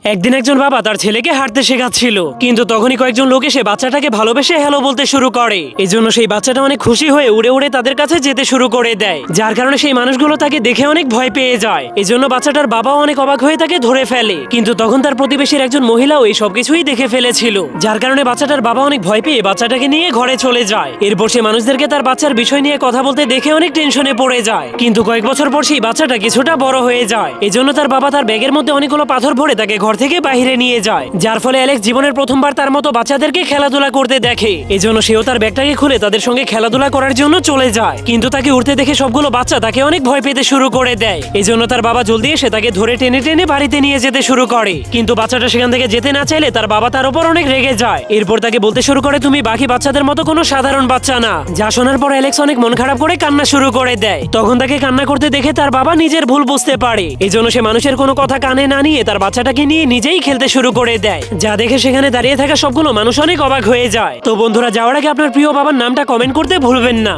একদিন একজন বাবা তার ছেলেকে হাঁটতে শেখাচ্ছিল, কিন্তু তখনই কয়েকজন লোক এসে বাচ্চাটাকে ভালোবেসে হ্যালো বলতে শুরু করে। এজন্য সেই বাচ্চাটা অনেক খুশি হয়ে উড়ে উড়ে তাদের কাছে যেতে শুরু করে দেয়, যার কারণে সেই মানুষগুলো তাকে দেখে অনেক ভয় পেয়ে যায়। এজন্য বাচ্চাটার বাবাও অনেক অবাক হয়ে তাকে ধরে ফেলে, কিন্তু তখন তার প্রতিবেশীর একজন মহিলাও এই সবকিছুই দেখে ফেলেছিল, যার কারণে বাচ্চাটার বাবা অনেক ভয় পেয়ে বাচ্চাটাকে নিয়ে ঘরে চলে যায়। এরপর সে মানুষদেরকে তার বাচ্চার বিষয় নিয়ে কথা বলতে দেখে অনেক টেনশনে পড়ে যায়। কিন্তু কয়েক বছর পর সেই বাচ্চাটা কিছুটা বড় হয়ে যায়। এজন্য তার বাবা তার ব্যাগের মধ্যে অনেকগুলো পাথর ভরে তাকে ঘর থেকে বাইরে নিয়ে যায়, যার ফলে অ্যালেক্স জীবনের প্রথমবার তার মতো বাচ্চাদেরকে খেলাধুলা করতে দেখে। এজন্য সেও তার ব্যাগটাকে খুলে তাদের সঙ্গে খেলাধুলা করার জন্য চলে যায়, কিন্তু তাকে উঠতে দেখে সবগুলো বাচ্চা তাকে অনেক ভয় পেতে শুরু করে দেয়। এজন্য তার বাবা জলদি এসে তাকে ধরে টেনে টেনে বাড়িতে নিয়ে যেতে শুরু করে, কিন্তু বাচ্চাটা সেখান থেকে যেতে না চাইলে তার বাবা তার উপর অনেক রেগে যায়। এরপর তাকে বলতে শুরু করে, তুমি বাকি বাচ্চাদের মতো কোনো সাধারণ বাচ্চা না। যা শোনার পর অ্যালেক্স অনেক মন খারাপ করে কান্না শুরু করে দেয়। তখন তাকে কান্না করতে দেখে তার বাবা নিজের ভুল বুঝতে পারে। এজন্য সে মানুষের কোনো কথা কানে না নিয়ে তার বাচ্চাটাকে নিয়ে নিজেই খেলতে শুরু করে দেয়, যা দেখে সেখানে দাঁড়িয়ে থাকা সবগুলো মানুষ অনেক অবাক হয়ে যায়। তো বন্ধুরা, যাওয়ার আগে আপনার প্রিয় বাবার নামটা কমেন্ট করতে ভুলবেন না।